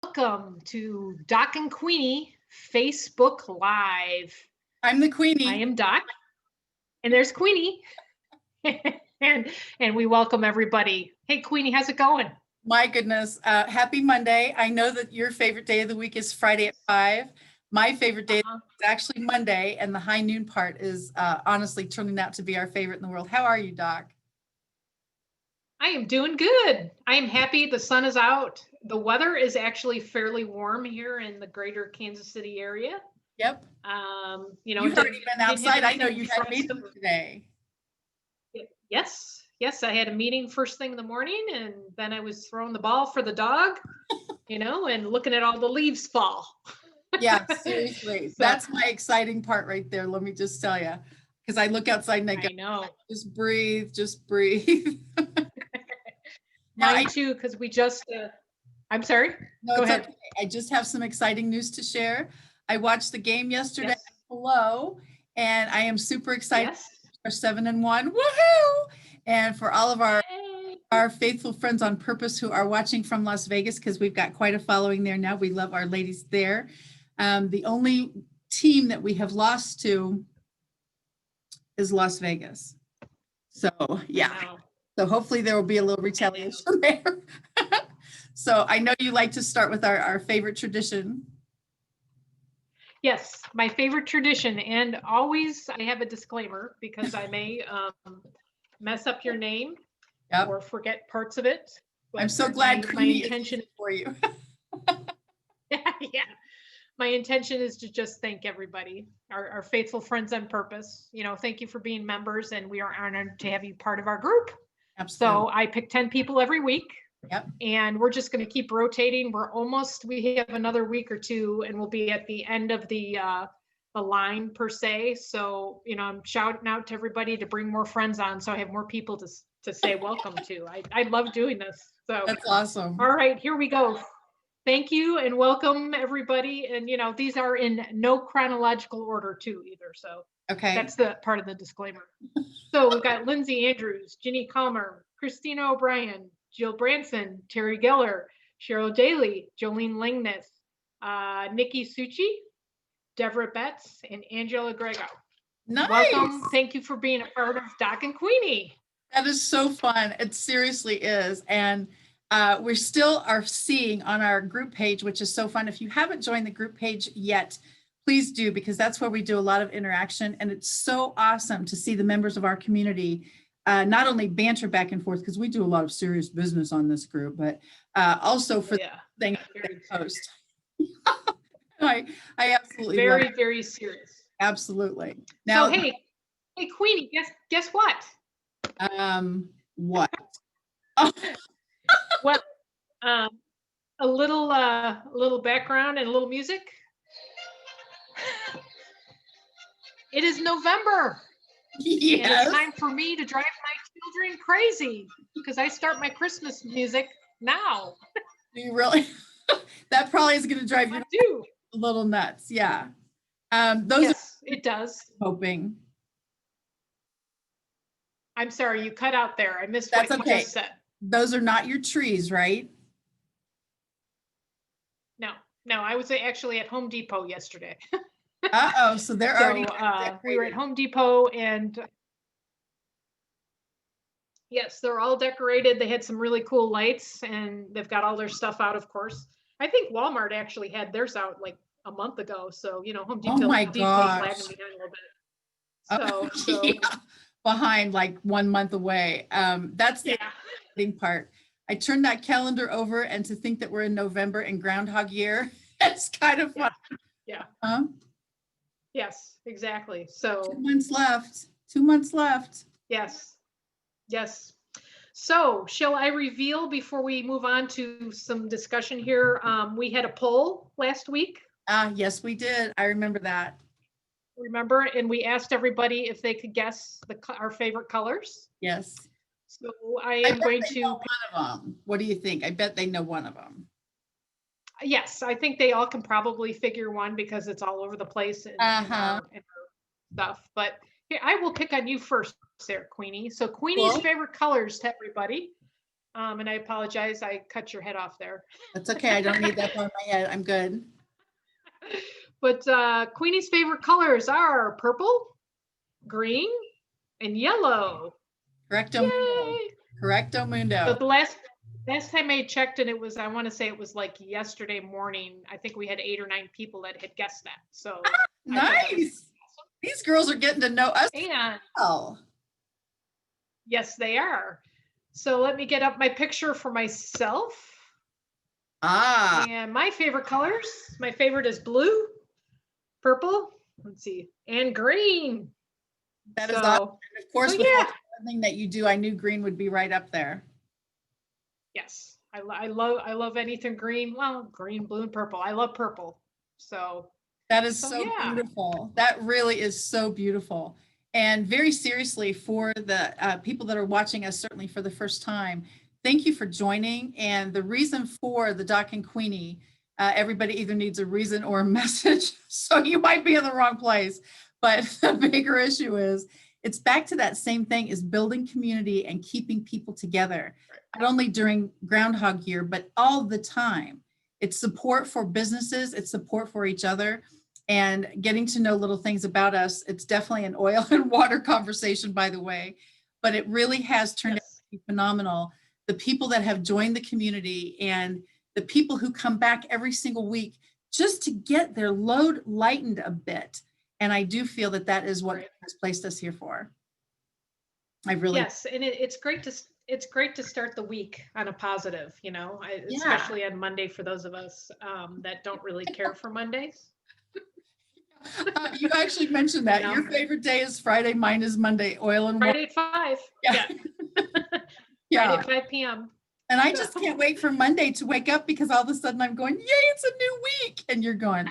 Welcome to Doc and Queenie Facebook Live. I'm the I Queenie. am Doc, and there's Queenie, and we welcome everybody. Hey, Queenie, how's it going? My goodness. Happy Monday. I know that your favorite day of the week is Friday at 5. My favorite day is Uh-huh. actually Monday, and the high noon part is honestly turning out to be our favorite in the world. How are you, Doc? I am doing good. I am happy the sun is out. The weather is actually fairly warm here in the greater Kansas City area. Yep. You've already been Didn't have outside. I know anything you had a frost. meeting today. Yes, I had a meeting first thing in the morning, and then I was throwing the ball for the dog, and looking at all the leaves fall. Yeah, seriously. So That's my exciting part right there. Let me just tell you. Because I look outside and I go, I know. just breathe, just breathe. Now, Mine too, because we just, I'm sorry, no, go it's ahead. okay. I just have some exciting news to share. I watched the game yesterday. Yes, Hello, and I am super excited. yes. For 7-1, woohoo! And for all of Yay. our faithful friends on purpose who are watching from Las Vegas, because we've got quite a following there now. We love our ladies there. The only team that we have lost to is Las Vegas. So yeah. So hopefully there will be a little retaliation there. So I know you like to start with our favorite tradition. Yes, my favorite tradition, and always I have a disclaimer because I may mess up your name Yep. or forget parts of it. I'm But so glad my Queenie is intention easy for you. yeah, my intention is to just thank everybody, our faithful friends on purpose. Thank you for being members, and we are honored to have you part of our group. Absolutely. So I pick 10 people every week. Yep. And we're just going to keep rotating. We have another week or two, and we'll be at the end of the line per se. So, I'm shouting out to everybody to bring more friends on, so I have more people to say welcome to. I love doing this. So that's awesome. All right, here we go. Thank you and welcome everybody. And these are in no chronological order too either. So okay, that's the part of the disclaimer. So we've got Lindsay Andrews, Ginny Calmer, Christina O'Brien, Jill Branson, Terry Geller, Cheryl Daly, Jolene Langness, Nikki Suchi, Deborah Betts, and Angela Grego. Nice. Welcome. Thank you for being a part of Doc and Queenie. That is so fun. It seriously is. And we still are seeing on our group page, which is so fun. If you haven't joined the group page yet, please do, because that's where we do a lot of interaction. And it's so awesome to see the members of our community not only banter back and forth, because we do a lot of serious business on this group, but also for the thing they post. I absolutely very, love it. very serious. Absolutely. Now, so hey Queenie, guess what? What? Well, a little background and a little music. It is November. Yes. And it's time for me to drive my children crazy because I start my Christmas music now. Do you really? That probably is going to drive you a little nuts. Yeah. It does. Hoping. I'm sorry, you cut out there. I missed what you just said. Those are not your trees, right? No, I was actually at Home Depot yesterday. So they're already we were at Home Depot, and yes, they're all decorated. They had some really cool lights, and they've got all their stuff out, of course. I think Walmart actually had theirs out like a month ago. So, Home Depot, oh my Depot's lagging behind a little bit. So yeah. Behind like 1 month away. That's the exciting part. I turned that calendar over, and to think that we're in November and Groundhog Year, it's kind of fun. Yeah. Yes, exactly. So 2 months left. 2 months left. Yes. So shall I reveal before we move on to some discussion here? We had a poll last week. Yes, we did. I remember that. Remember? And we asked everybody if they could guess our favorite colors. Yes. So I am going to know one of them. What do you think? I bet they know one of them. Yes, I think they all can probably figure one because it's all over the place and stuff. But here, I will pick on you first, there, Queenie. So Queenie's favorite colors to everybody. And I apologize, I cut your head off there. That's okay. I don't need that on my head. I'm good. But Queenie's favorite colors are purple, green, and yellow. Correcto mundo. Yay! Correcto So mundo. the last time I checked, and it was, I want to say it was like yesterday morning. I think we had 8 or 9 people that had guessed that. So I thought that was Nice. These girls are getting to know us and well. yes, they are. So let me get up my picture for myself. Ah, And my favorite colors, my favorite is blue, purple, let's see, and green. that is So, awesome. And of course, so with yeah, everything that you do, I knew green would be right up there. yes, I love anything green. Well, green, blue, and purple. I love purple. So That is so so yeah, beautiful. That really is so beautiful. And very seriously, for the people that are watching us, certainly for the first time, thank you for joining. And the reason for the Doc and Queenie, everybody either needs a reason or a message. So you might be in the wrong place. But the bigger issue is it's back to that same thing, is building community and keeping people together, not only during Groundhog Year, but all the time. It's support for businesses, it's support for each other, and getting to know little things about us. It's definitely an oil and water conversation, by the way, but it really has turned out yes, to be phenomenal. The people that have joined the community and the people who come back every single week just to get their load lightened a bit. And I do feel that that is what right. has placed us here for. I really, Yes, and it's great to start the week on a positive. yeah. Especially on Monday for those of us that don't really care for Mondays. You actually mentioned You that. know, Your favorite day is Friday, mine is Monday, oil and water. Friday at 5. Yeah. Yeah, Friday Yeah. at 5 p.m. And I So just can't wait for Monday to wake up, because all of a sudden I'm going, yay, it's a new week. And you're going,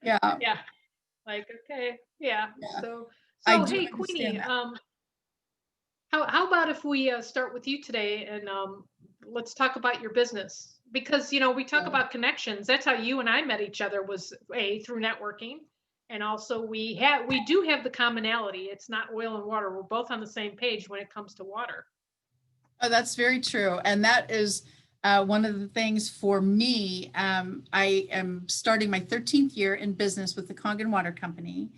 yeah, yeah, like okay, yeah. yeah. So I so do hey understand Queenie, that. how about if we start with you today and let's talk about your business, because we talk Yeah. about connections. That's how you and I met each other, was through networking, and also we do have the commonality. It's not oil and water. We're both on the same page when it comes to water. Oh, that's very true. And that is one of the things for me. I am starting my 13th year in business with the Kangen Water Company.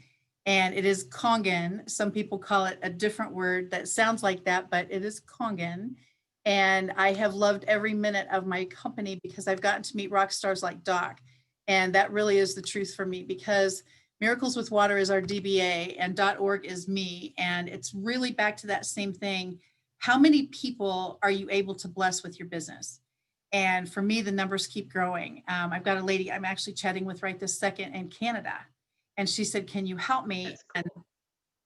And it is Kangen. Some people call it a different word that sounds like that, but it is Kangen. And I have loved every minute of my company because I've gotten to meet rock stars like Doc. And that really is the truth for me, because Miracles with Water is our DBA and .org is me. And it's really back to that same thing. How many people are you able to bless with your business? And for me, the numbers keep growing. I've got a lady I'm actually chatting with right this second in Canada. And she said, can you help me? That's And cool.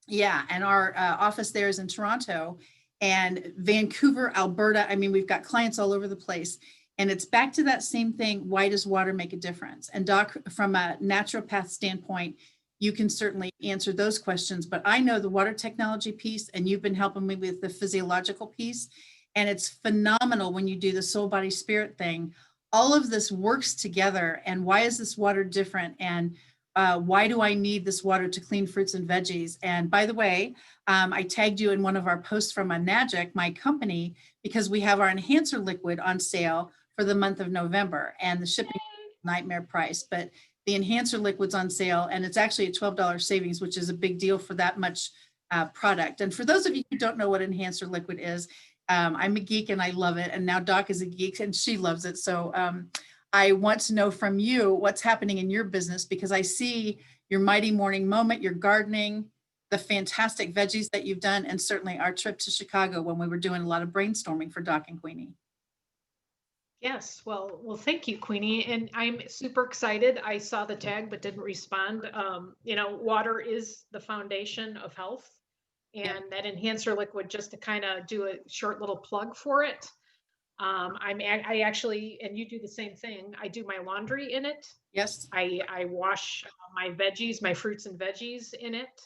yeah, and our office there is in Toronto and Vancouver, Alberta. I mean, we've got clients all over the place. And it's back to that same thing. Why does water make a difference? And Doc, from a naturopath standpoint, you can certainly answer those questions. But I know the water technology piece, and you've been helping me with the physiological piece. And it's phenomenal when you do the soul, body, spirit thing. All of this works together. And why is this water different? And why do I need this water to clean fruits and veggies? And by the way, I tagged you in one of our posts from Nagic, my company, because we have our enhancer liquid on sale for the month of November, and the shipping nightmare price, but the enhancer liquid's on sale, and it's actually a $12 savings, which is a big deal for that much product. And for those of you who don't know what enhancer liquid is, I'm a geek and I love it. And now Doc is a geek and she loves it. So I want to know from you what's happening in your business, because I see your mighty morning moment, your gardening, the fantastic veggies that you've done, and certainly our trip to Chicago when we were doing a lot of brainstorming for Doc and Queenie. Yes, well, thank you, Queenie, and I'm super excited. I saw the tag but didn't respond. Water is the foundation of health, Yep. and that enhancer liquid, just to kind of do a short little plug for it. I actually, and you do the same thing. I do my laundry in it. Yes. I wash my veggies, my fruits and veggies in it.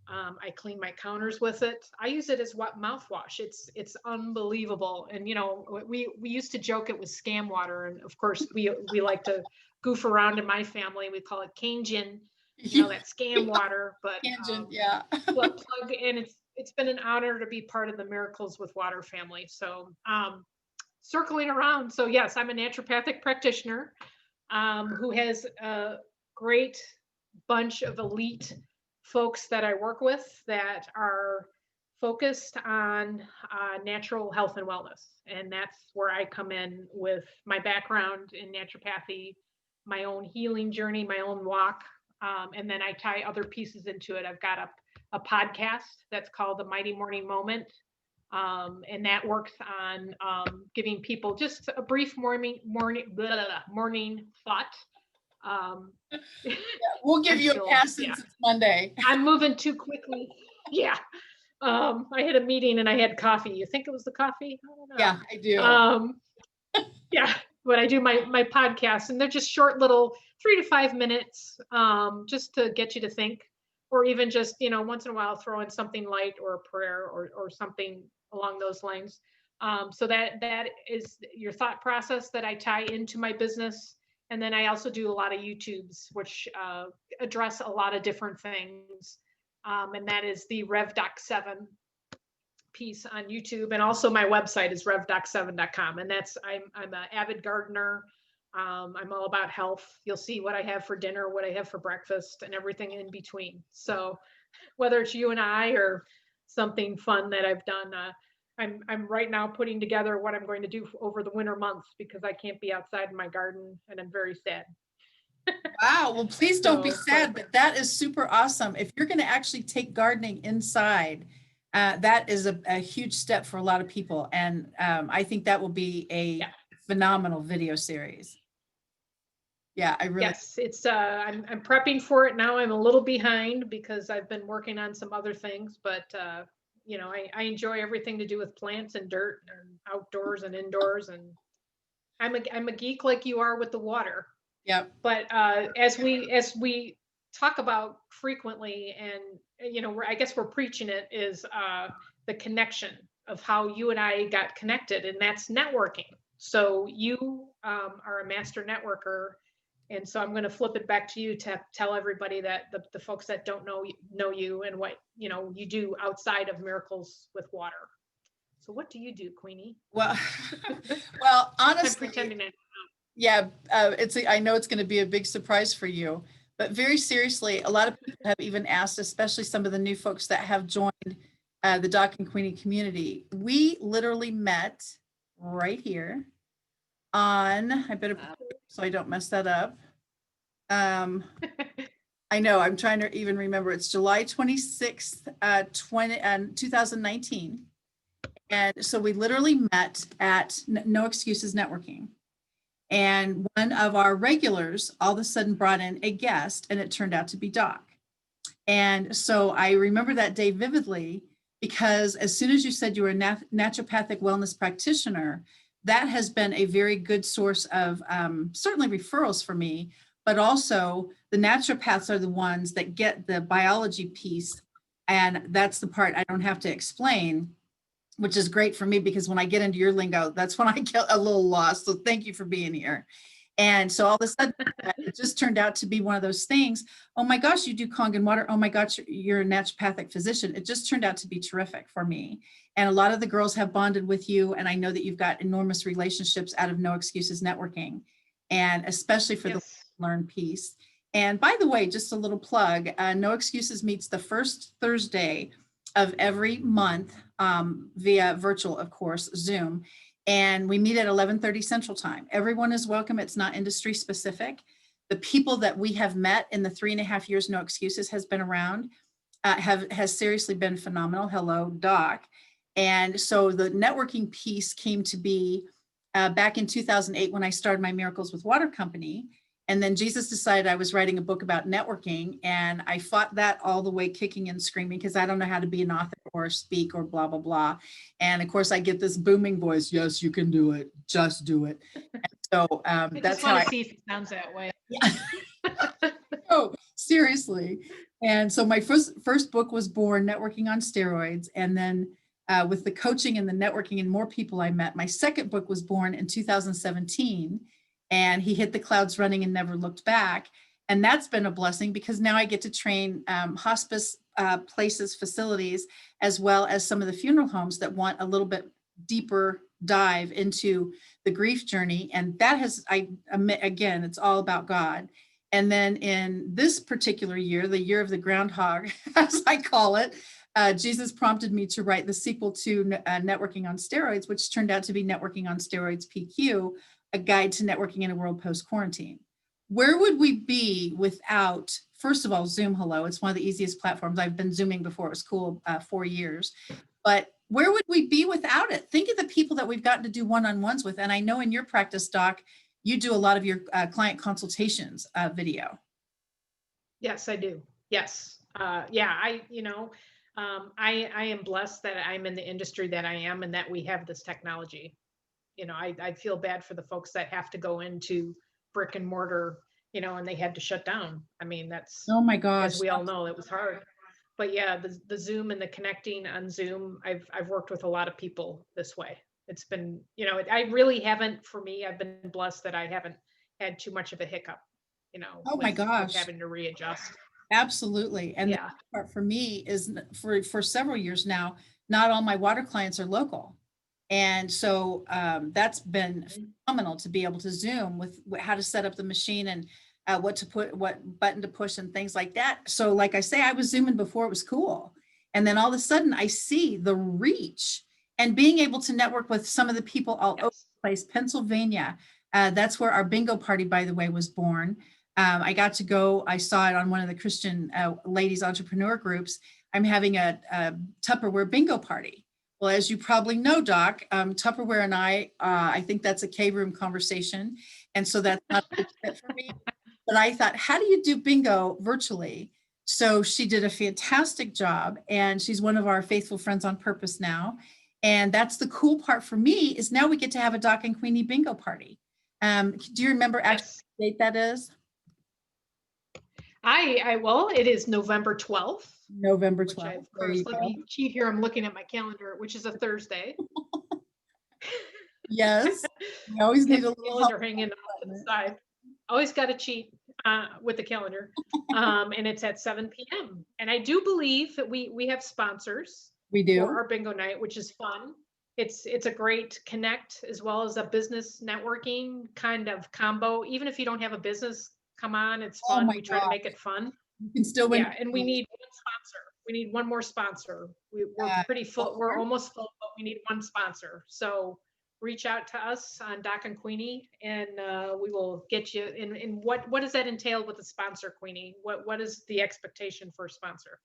I clean my counters with it. I use it as what mouthwash. It's unbelievable. And we used to joke it was scam water, and of course we like to goof around in my family. We call it Cajun, that scam water. But Tangent. Yeah. plug, and it's been an honor to be part of the Miracles with Water family. So circling around. So yes, I'm a naturopathic practitioner who has a great bunch of elite folks that I work with that are focused on natural health and wellness. And that's where I come in with my background in naturopathy, my own healing journey, my own walk. And then I tie other pieces into it. I've got a podcast that's called The Mighty Morning Moment. And that works on giving people just a brief morning thought. We'll give you a pass Yeah, since it's Monday. I'm moving too quickly. Yeah. I had a meeting and I had coffee. You think it was the coffee? I don't know. Yeah, I do. Yeah, but I do my podcasts, and they're just short little 3 to 5 minutes, just to get you to think, or even just once in a while throw in something light or a prayer or something along those lines. So that is your thought process that I tie into my business, and then I also do a lot of YouTubes, which address a lot of different things, and that is the RevDoc7 piece on YouTube, and also my website is revdoc7.com, and that's I'm an avid gardener. I'm all about health. You'll see what I have for dinner, what I have for breakfast, and everything in between. So whether it's you and I or something fun that I've done, I'm right now putting together what I'm going to do over the winter months because I can't be outside in my garden, and I'm very sad. Wow. Well, please don't be So, sad, but that is super awesome. If you're going to actually take gardening inside, that is a huge step for a lot of people. And I think that will be a Yeah. phenomenal video series. Yeah, I really. Yes, it's I'm prepping for it now. I'm a little behind because I've been working on some other things, but I enjoy everything to do with plants and dirt and outdoors and indoors, and I'm a geek like you are with the water. Yep. But as we talk about frequently, and I guess we're preaching it, is the connection of how you and I got connected, and that's networking. So you are a master networker, and so I'm going to flip it back to you to tell everybody that the folks that don't know you and what you do outside of Miracles with Water. So what do you do, Queenie? Well, I'm honestly, pretending I yeah, I know it's going to be a big surprise for you, but very seriously, a lot of people have even asked, especially some of the new folks that have joined the Doc and Queenie community. We literally met right here on, I better, so I don't mess that up. I know, I'm trying to even remember. It's July 26th, 2019. And so we literally met at No Excuses Networking. And one of our regulars all of a sudden brought in a guest, and it turned out to be Doc. And so I remember that day vividly because as soon as you said you were a naturopathic wellness practitioner, that has been a very good source of certainly referrals for me, but also the naturopaths are the ones that get the biology piece. And that's the part I don't have to explain, which is great for me because when I get into your lingo, that's when I get a little lost. So thank you for being here. And so all of a sudden, it just turned out to be one of those things. Oh my gosh, you do Kangen water. Oh my gosh, you're a naturopathic physician. It just turned out to be terrific for me. And a lot of the girls have bonded with you. And I know that you've got enormous relationships out of No Excuses Networking, and especially for the learn piece. And by the way, just a little plug, No Excuses meets the first Thursday of every month via virtual, of course, Zoom. And we meet at 11:30 Central Time. Everyone is welcome. It's not industry specific. The people that we have met in the 3.5 years No Excuses has been around has seriously been phenomenal. Hello, Doc. And so the networking piece came to be back in 2008 when I started my Miracles with Water company. And then Jesus decided I was writing a book about networking, and I fought that all the way kicking and screaming because I don't know how to be an author or speak or blah, blah, blah. And of course I get this booming voice. Yes, you can do it. Just do it. And so that's how I see if it sounds that way. Yeah. Oh, seriously. And so my first book was born, Networking on Steroids. And then with the coaching and the networking and more people I met, my second book was born in 2017. And he hit the clouds running and never looked back. And that's been a blessing because now I get to train hospice places, facilities, as well as some of the funeral homes that want a little bit deeper dive into the grief journey. And that has, again, it's all about God. And then in this particular year, the year of the groundhog, as I call it, Jesus prompted me to write the sequel to Networking on Steroids, which turned out to be Networking on Steroids PQ, a guide to networking in a world post-quarantine. Where would we be without, first of all, Zoom, hello. It's one of the easiest platforms. I've been Zooming before it was cool, 4 years. But where would we be without it? Think of the people that we've gotten to do one-on-ones with. And I know in your practice, Doc, you do a lot of your client consultations video. Yes, I do. Yes. Yeah, I am blessed that I'm in the industry that I am and that we have this technology. I feel bad for the folks that have to go into brick and mortar, and they had to shut down. I mean, that's, Oh my gosh. as we all know, it was hard. But yeah, the Zoom and the connecting on Zoom, I've worked with a lot of people this way. It's been, I really haven't, for me, I've been blessed that I haven't had too much of a hiccup, Oh my with gosh. having to readjust. Absolutely. And Yeah. the part for me is for several years now, not all my water clients are local. And so that's been phenomenal to be able to Zoom with how to set up the machine and what button to push and things like that. So like I say, I was Zooming before it was cool. And then all of a sudden I see the reach and being able to network with some of the people all over the place. Pennsylvania, that's where our bingo party, by the way, was born. I got to go, I saw it on one of the Christian ladies entrepreneur groups. I'm having a Tupperware bingo party. Well, as you probably know, Doc, Tupperware and I think that's a K-room conversation. And so that's not a good fit for me. But I thought, how do you do bingo virtually? So she did a fantastic job. And she's one of our faithful friends on purpose now. And that's the cool part for me is now we get to have a Doc and Queenie bingo party. Do you remember actually what date that is? Well, it is November 12th. November 12th. Of course, let me cheat here. I'm looking at my calendar, which is a Thursday. Yes. We always need a little calendar hanging off to the side. Always got to cheat with the calendar. And it's at 7 p.m. And I do believe that we have sponsors. We do. For our bingo night, which is fun. It's a great connect as well as a business networking kind of combo. Even if you don't have a business, come on, it's fun. We try to make it fun. You can still win. Yeah, and we need one sponsor. We need one more sponsor. We're pretty full. We're almost full, but we need one sponsor. So reach out to us on Doc and Queenie, and we will get you in. What does that entail with the sponsor, Queenie? What is the expectation for a sponsor?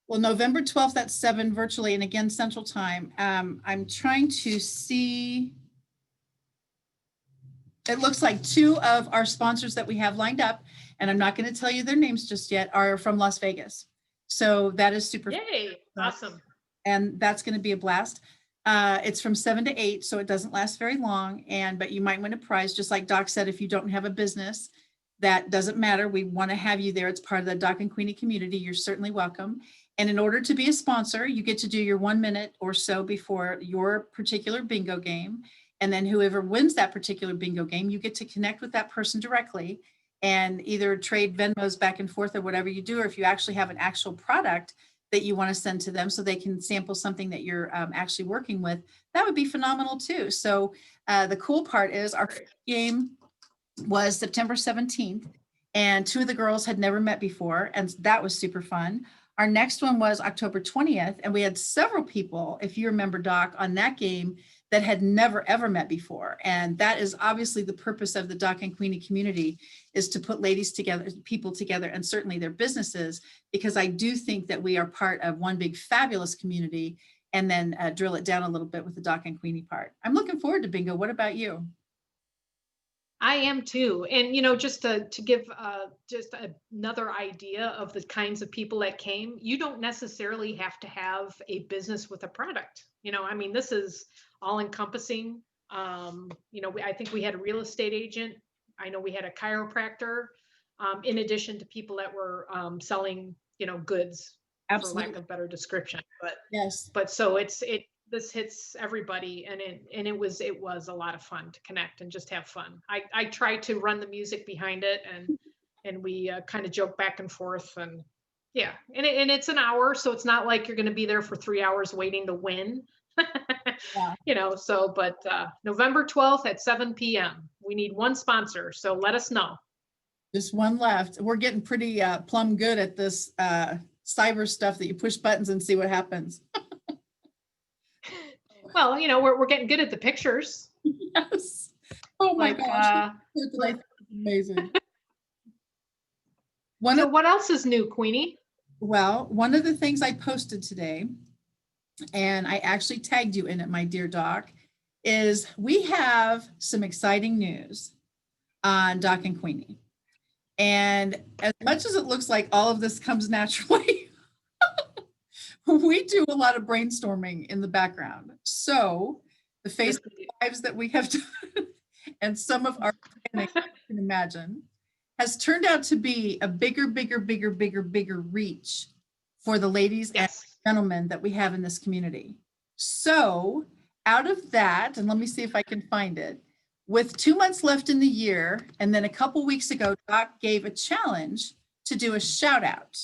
Well, November 12th at 7 virtually, and again, Central Time. I'm trying to see. It looks like 2 of our sponsors that we have lined up, and I'm not going to tell you their names just yet, are from Las Vegas. So that is super. Yay, awesome. And that's going to be a blast. It's from 7 to 8, so it doesn't last very long. But you might win a prize, just like Doc said, if you don't have a business, that doesn't matter. We want to have you there. It's part of the Doc and Queenie community. You're certainly welcome. And in order to be a sponsor, you get to do your 1 minute or so before your particular bingo game. And then whoever wins that particular bingo game, you get to connect with that person directly and either trade Venmos back and forth or whatever you do, or if you actually have an actual product that you want to send to them so they can sample something that you're actually working with, that would be phenomenal too. So the cool part is our game was September 17th, and 2 of the girls had never met before, and that was super fun. Our next one was October 20th, and we had several people, if you remember, Doc, on that game that had never, ever met before. And that is obviously the purpose of the Doc and Queenie community, is to put ladies together, people together, and certainly their businesses, because I do think that we are part of one big fabulous community, and then drill it down a little bit with the Doc and Queenie part. I'm looking forward to bingo. What about you? I am too. And, just to give just another idea of the kinds of people that came, you don't necessarily have to have a business with a product. This is all encompassing. I think we had a real estate agent. I know we had a chiropractor, in addition to people that were selling, goods, Absolutely. for lack of better description. But yes, so this hits everybody, and it was a lot of fun to connect and just have fun. I try to run the music behind it, and we kind of joke back and forth, and Yeah, and it's an hour, so it's not like you're going to be there for 3 hours waiting to win. Yeah. So, but November 12th at 7 p.m. We need one sponsor, so let us know. Just one left. We're getting pretty plumb good at this cyber stuff that you push buttons and see what happens. Well, we're getting good at the pictures. Yes. Oh my Like, gosh. That I think is amazing. So what else is new, Queenie? Well, one of the things I posted today, and I actually tagged you in it, my dear Doc, is we have some exciting news on Doc and Queenie. And as much as it looks like all of this comes naturally, we do a lot of brainstorming in the background. So the Facebook Lives that we have done and some of our planning, you can imagine, has turned out to be a bigger reach for the ladies and gentlemen that we have in this community. So out of that, and let me see if I can find it, with 2 months left in the year, and then a couple weeks ago, Doc gave a challenge to do a shout out.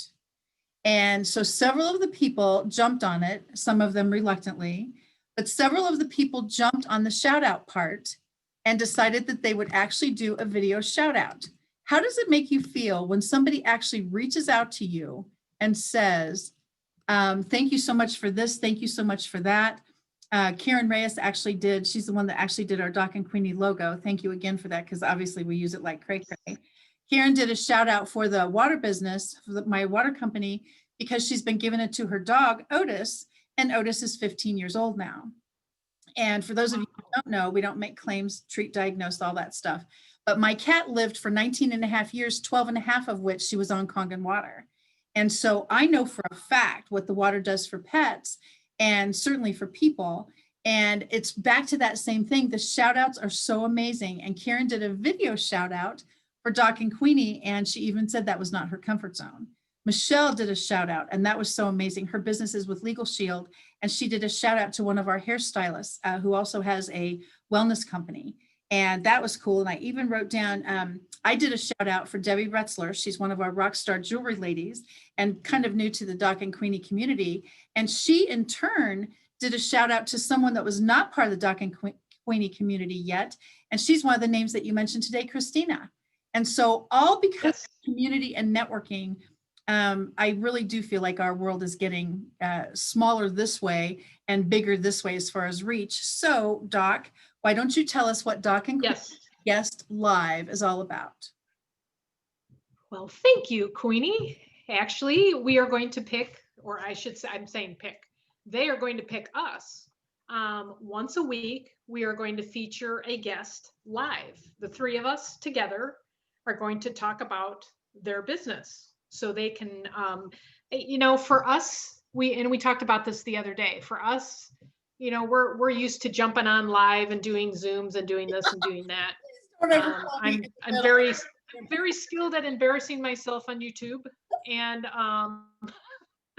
And so several of the people jumped on it, some of them reluctantly, but several of the people jumped on the shout out part and decided that they would actually do a video shout out. How does it make you feel when somebody actually reaches out to you and says, thank you so much for this, thank you so much for that? Karen Reyes actually did, she's the one that actually did our Doc and Queenie logo. Thank you again for that, because obviously we use it like cray cray. Karen did a shout out for the water business, for my water company, because she's been giving it to her dog, Otis, and Otis is 15 years old now. And for those of you who don't know, we don't make claims, treat, diagnose, all that stuff. But my cat lived for 19 and a half years, 12 and a half of which she was on Kangen water. And so I know for a fact what the water does for pets and certainly for people. And it's back to that same thing. The shout outs are so amazing. And Karen did a video shout out for Doc and Queenie, and she even said that was not her comfort zone. Michelle did a shout out, and that was so amazing. Her business is with Legal Shield, and she did a shout out to one of our hairstylists who also has a wellness company. And that was cool. And I even wrote down, I did a shout out for Debbie Retzler. She's one of our Rockstar Jewelry ladies and kind of new to the Doc and Queenie community. And she in turn did a shout out to someone that was not part of the Doc and Queenie community yet. And she's one of the names that you mentioned today, Christina. And so all because of community and networking, I really do feel like our world is getting smaller this way and bigger this way as far as reach. So Doc, why don't you tell us what Doc and Guest Live is all about? Well, thank you, Queenie. Actually, we are going to pick, or I should say, I'm saying pick. They are going to pick us. Once a week, we are going to feature a guest live. The three of us together are going to talk about their business. So they can, for us, we talked about this the other day. For us, we're used to jumping on live and doing Zooms and doing this and doing that. I'm very skilled at embarrassing myself on YouTube, and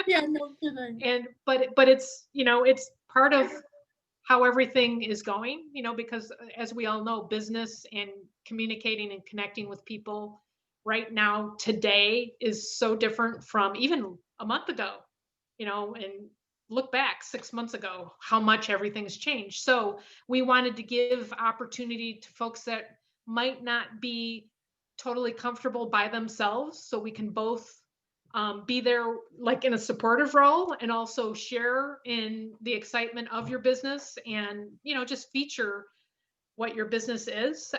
yeah, no kidding. And but it's it's part of how everything is going, because as we all know, business and communicating and connecting with people right now today is so different from even a month ago, and look back 6 months ago, how much everything's changed. So we wanted to give opportunity to folks that might not be totally comfortable by themselves, so we can both be there like in a supportive role and also share in the excitement of your business and just feature what your business is.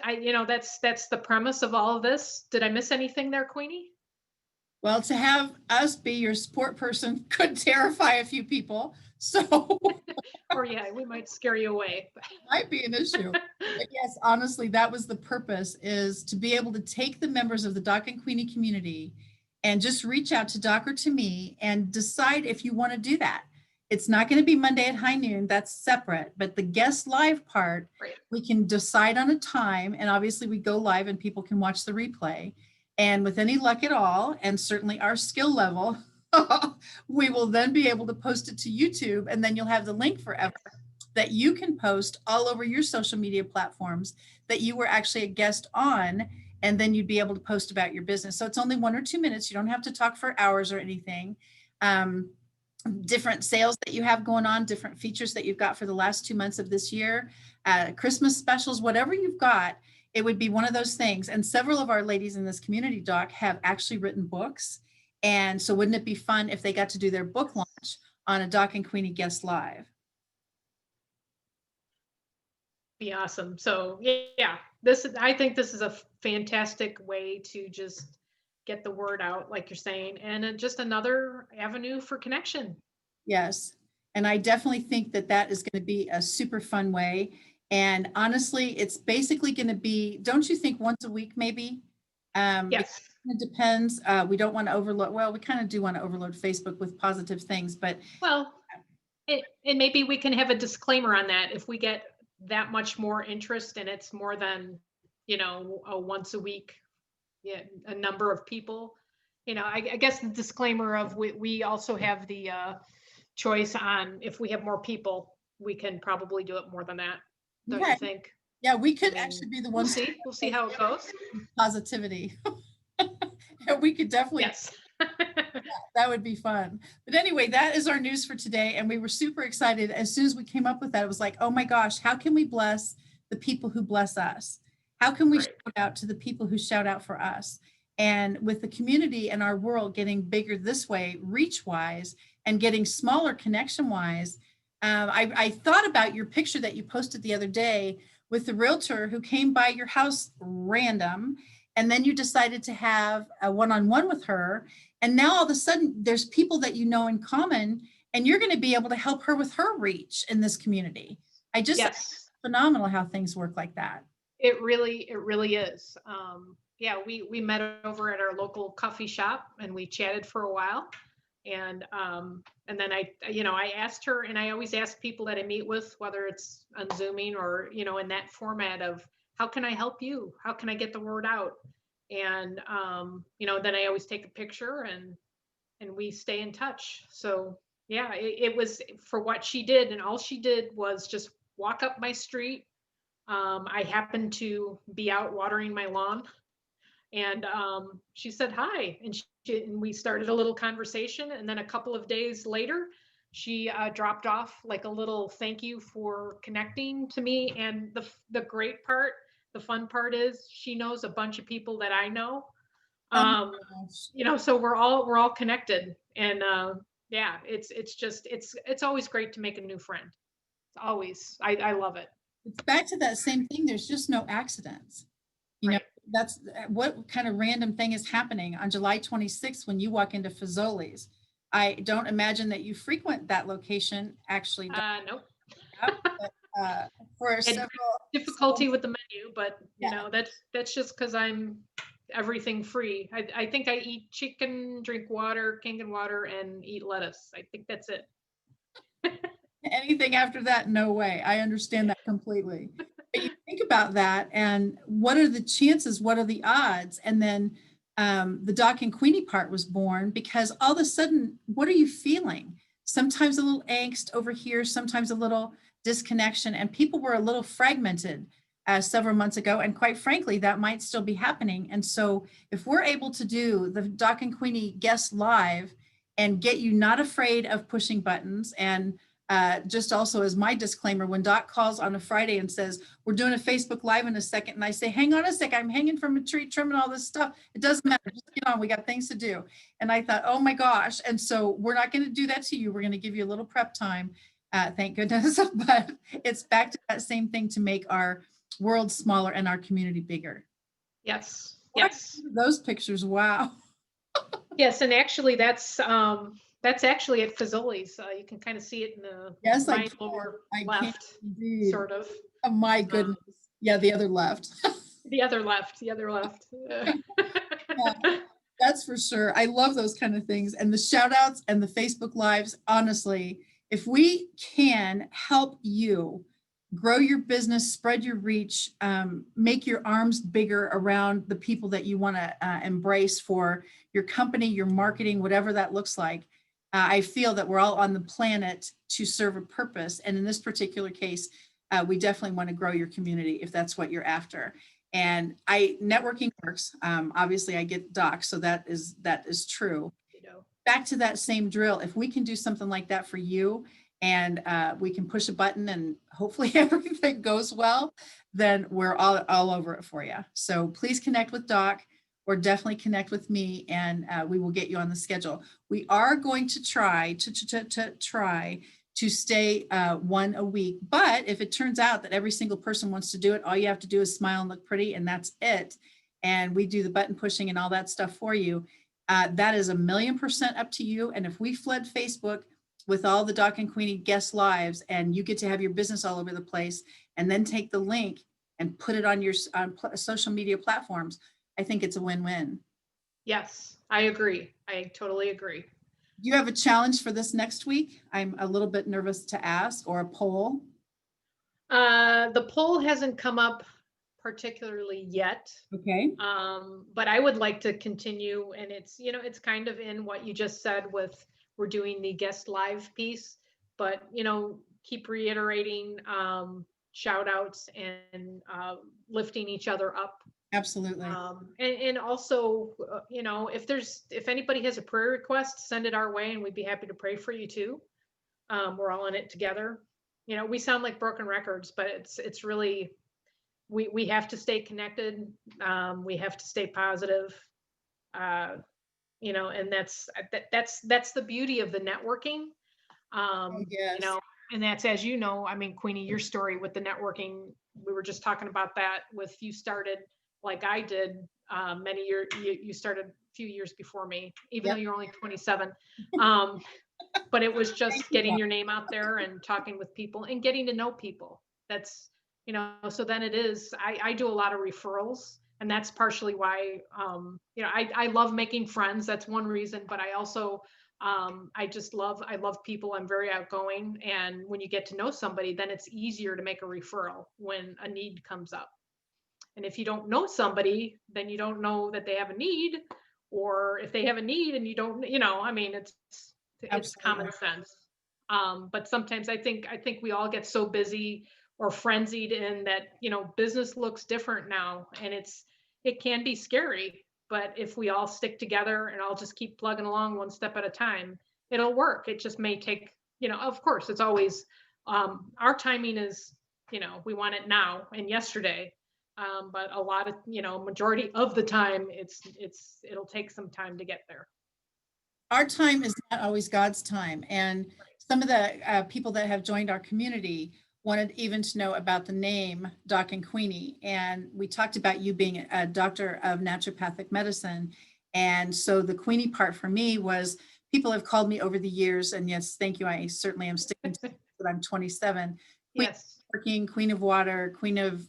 That's the premise of all of this. Did I miss anything there, Queenie? Well, to have us be your support person could terrify a few people. So or yeah, we might scare you away. Might be an issue. But yes, honestly, that was the purpose, is to be able to take the members of the Doc and Queenie community and just reach out to Doc or to me and decide if you want to do that. It's not going to be Monday at high noon. That's separate. But the guest live part, we can decide on a time. And obviously we go live and people can watch the replay. And with any luck at all, and certainly our skill level, we will then be able to post it to YouTube. And then you'll have the link forever that you can post all over your social media platforms that you were actually a guest on. and then you'd be able to post about your business. So it's only 1 or 2 minutes. You don't have to talk for hours or anything. Different sales that you have going on, different features that you've got for the last 2 months of this year, Christmas specials, whatever you've got, it would be one of those things. And several of our ladies in this community, Doc, have actually written books. And so wouldn't it be fun if they got to do their book launch on a Doc and Queenie Guest Live? Be awesome. So yeah, I think this is a fantastic way to just get the word out, like you're saying, and just another avenue for connection. Yes. And I definitely think that that is going to be a super fun way. And honestly, it's basically going to be, don't you think, once a week, maybe? Yes. It depends. We don't want to overload. Well, we kind of do want to overload Facebook with positive things, but Well, and maybe we can have a disclaimer on that. If we get that much more interest and it's more than, a once a week, a number of people, I guess the disclaimer of we also have the choice on if we have more people, we can probably do it more than that. Don't you think? Yeah, we could actually be the ones. We'll see how it goes. Positivity. Yeah, we could definitely. Yes. That would be fun. But anyway, that is our news for today. And we were super excited. As soon as we came up with that, it was like, oh my gosh, how can we bless the people who bless us? How can we shout out to the people who shout out for us? And with the community and our world getting bigger this way, reach wise, and getting smaller connection wise, I thought about your picture that you posted the other day with the realtor who came by your house random. And then you decided to have a one-on-one with her. And now all of a sudden there's people that you know in common, and you're going to be able to help her with her reach in this community. It's phenomenal how things work like that. It really is. Yeah, we met over at our local coffee shop and we chatted for a while. And then I asked her, and I always ask people that I meet with, whether it's on Zooming or, in that format of, how can I help you? How can I get the word out? And, then I always take a picture and we stay in touch. So yeah, it was for what she did. And all she did was just walk up my street. I happened to be out watering my lawn, and she said hi, and we started a little conversation. And then a couple of days later, she dropped off like a little thank you for connecting to me. And the great part, the fun part is she knows a bunch of people that I know. So we're all connected. And yeah, it's always great to make a new friend. It's always, I love it. It's back to that same thing. There's just no accidents. That's what kind of random thing is happening on July 26th when you walk into Fazoli's. I don't imagine that you frequent that location, actually. Nope. For several difficulty with the menu, but that's just because I'm everything free. I think I eat chicken, drink water, Kangen water, and eat lettuce. I think that's it. Anything after that, no way. I understand that completely. But you think about that, and what are the chances? What are the odds? And then the Doc and Queenie part was born because all of a sudden, what are you feeling? Sometimes a little angst over here, sometimes a little disconnection, and people were a little fragmented several months ago. And quite frankly, that might still be happening. And so if we're able to do the Doc and Queenie guest live and get you not afraid of pushing buttons, and just also as my disclaimer, when Doc calls on a Friday and says, we're doing a Facebook Live in a second, and I say, hang on a sec, I'm hanging from a tree, trimming all this stuff. It doesn't matter, just get on, we got things to do. And I thought, oh my gosh. And so we're not going to do that to you. We're going to give you a little prep time, thank goodness. But it's back to that same thing to make our world smaller and our community bigger. Yes. Those pictures, wow. Yes, and actually that's actually at Fazoli's. You can kind of see it in the lower left, sort of. Oh my goodness. Yeah, the other left. The other left. Yeah, that's for sure. I love those kind of things. And the shout outs and the Facebook Lives, honestly, if we can help you grow your business, spread your reach, make your arms bigger around the people that you want to embrace for your company, your marketing, whatever that looks like. I feel that we're all on the planet to serve a purpose. And in this particular case, we definitely want to grow your community if that's what you're after. And networking works. Obviously I get docs, so that is true. Back to that same drill. If we can do something like that for you, and we can push a button and hopefully everything goes well, then we're all over it for you. So please connect with Doc, or definitely connect with me, and we will get you on the schedule. We are going to try to stay one a week, but if it turns out that every single person wants to do it, all you have to do is smile and look pretty, and that's it. And we do the button pushing and all that stuff for you. That is 1,000,000% up to you. And if we flood Facebook with all the Doc and Queenie guest lives, and you get to have your business all over the place, and then take the link and put it on your social media platforms, I think it's a win-win. Yes, I agree. I totally agree. Do you have a challenge for this next week? I'm a little bit nervous to ask, or a poll. The poll hasn't come up particularly yet. Okay. But I would like to continue, and it's, it's kind of in what you just said with, we're doing the guest live piece, but, keep reiterating, shout outs and lifting each other up. Absolutely. And also, if anybody has a prayer request, send it our way and we'd be happy to pray for you too. We're all in it together. We sound like broken records, but it's really, we have to stay connected. We have to stay positive. And that's the beauty of the networking. Yes. And that's, as you know, I mean, Queenie, your story with the networking, we were just talking about that with, you started like I did many years, you started a few years before me, even though you're only 27. But it was just getting your name out there and talking with people and getting to know people. That's, so then it is, I do a lot of referrals, and that's partially why, I love making friends. That's one reason, but I also, I love people. I'm very outgoing. And when you get to know somebody, then it's easier to make a referral when a need comes up. And if you don't know somebody, then you don't know that they have a need, or if they have a need and you don't, I mean, it's Absolutely. common sense. But sometimes I think we all get so busy or frenzied in that, business looks different now, and it can be scary. But if we all stick together and I'll just keep plugging along one step at a time, it'll work. It just may take, of course, it's always, our timing is, we want it now and yesterday. But a lot of, majority of the time, it'll take some time to get there. Our time is not always God's time. And some of the people that have joined our community wanted even to know about the name Doc and Queenie. And we talked about you being a doctor of naturopathic medicine. And so the Queenie part for me was, people have called me over the years, and yes, thank you. I certainly am sticking to that. I'm 27. Yes. Working, Queen of Water, Queen of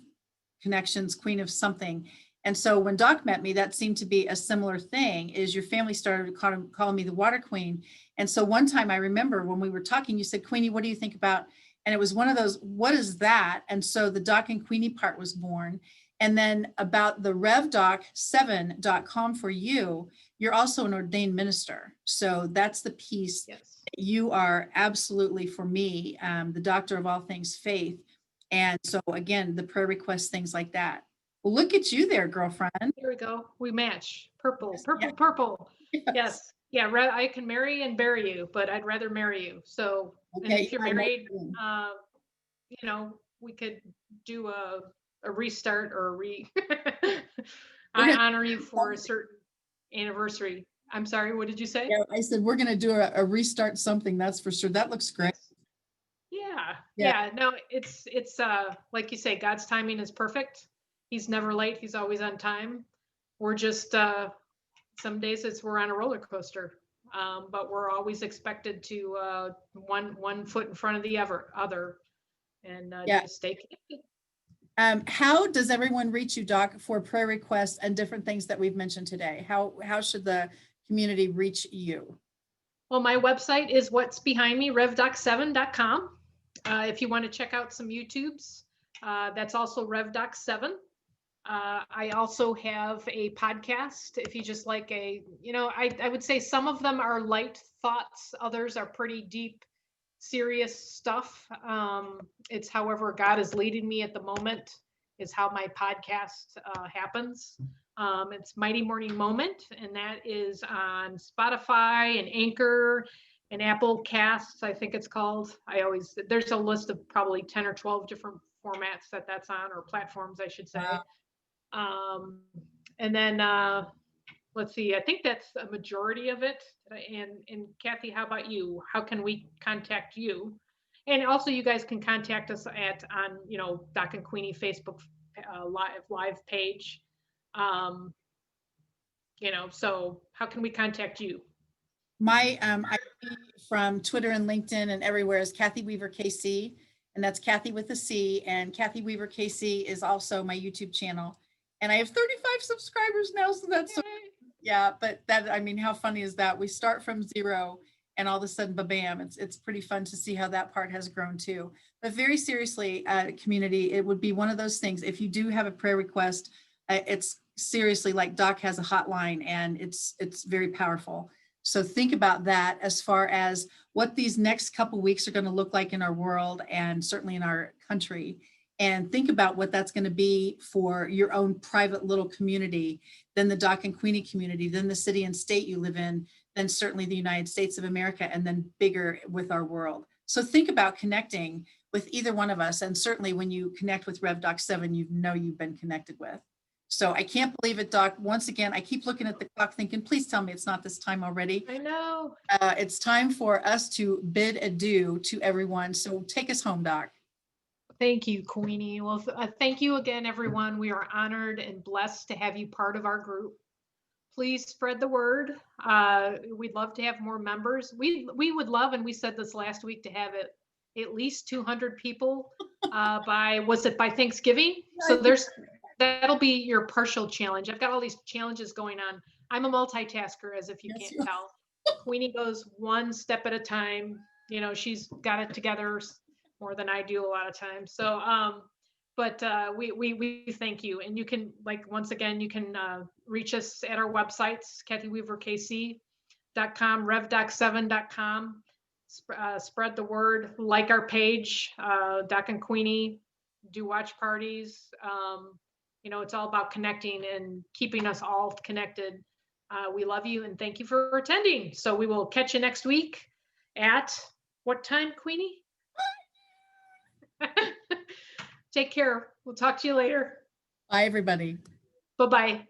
Connections, Queen of something. And so when Doc met me, that seemed to be a similar thing, is your family started calling me the Water Queen. And so one time I remember when we were talking, you said, Queenie, what do you think about? And it was one of those, what is that? And so the Doc and Queenie part was born. And then about the revdoc7.com for you, you're also an ordained minister. So that's the piece. Yes. You are absolutely, for me, the doctor of all things faith. And so again, the prayer requests, things like that. Well, look at you there, girlfriend. Here we go. We match. Purple, Yes, purple, yes. purple. Yes. Yeah, I can marry and bury you, but I'd rather marry you. So, and Okay, if you're married, we could do a restart or a I honor you for a certain anniversary. I'm sorry, what did you say? Yeah, I said we're going to do a restart something, that's for sure. That looks great. Yeah. Yeah. Yeah. No, it's like you say, God's timing is perfect. He's never late. He's always on time. We're just some days we're on a roller coaster, but we're always expected to one foot in front of the other, and just stay connected. How does everyone reach you, Doc, for prayer requests and different things that we've mentioned today? How should the community reach you? Well, my website is what's behind me, revdoc7.com. If you want to check out some YouTubes, that's also revdoc7. I also have a podcast. If you just like I would say some of them are light thoughts. Others are pretty deep, serious stuff. It's however God is leading me at the moment. is how my podcast happens. It's Mighty Morning Moment, and that is on Spotify and Anchor and Apple Casts, I think it's called. There's a list of probably 10 or 12 different formats that's on, or platforms, I should say. Wow. And then let's see, I think that's a majority of it. And Kathy, how about you? How can we contact you? And also, you guys can contact us on Doc and Queenie Facebook live page. So how can we contact you? My ID from Twitter and LinkedIn and everywhere is Kathy Weaver KC, and that's Kathy with a C. And Kathy Weaver KC is also my YouTube channel, and I have 35 subscribers now. So that's yeah. But that, I mean, how funny is that? We start from 0, and all of a sudden, bam! It's pretty fun to see how that part has grown too. But very seriously, community, it would be one of those things. If you do have a prayer request, it's seriously like Doc has a hotline, and it's very powerful. So think about that as far as what these next couple weeks are going to look like in our world and certainly in our country. And think about what that's going to be for your own private little community, then the Doc and Queenie community, then the city and state you live in, then certainly the United States of America, and then bigger with our world. So think about connecting with either one of us. And certainly when you connect with Rev Doc 7, you know you've been connected with. So I can't believe it, Doc. Once again, I keep looking at the clock thinking, please tell me it's not this time already. I know. It's time for us to bid adieu to everyone. So take us home, Doc. Thank you, Queenie. Well, thank you again, everyone. We are honored and blessed to have you part of our group. Please spread the word. We'd love to have more members. We would love, and we said this last week, to have it at least 200 people by Thanksgiving? So that'll be your partial challenge. I've got all these challenges going on. I'm a multitasker, as if you can't tell. Queenie goes one step at a time. She's got it together more than I do a lot of times. So, but we thank you. And you can, once again, you can reach us at our websites, KathyWeaverKC.com, RevDoc7.com. Spread the word, like our page, Doc and Queenie do watch parties. It's all about connecting and keeping us all connected. We love you and thank you for attending. So we will catch you next week at what time, Queenie? Take care. We'll talk to you later. Bye, everybody. Bye-bye.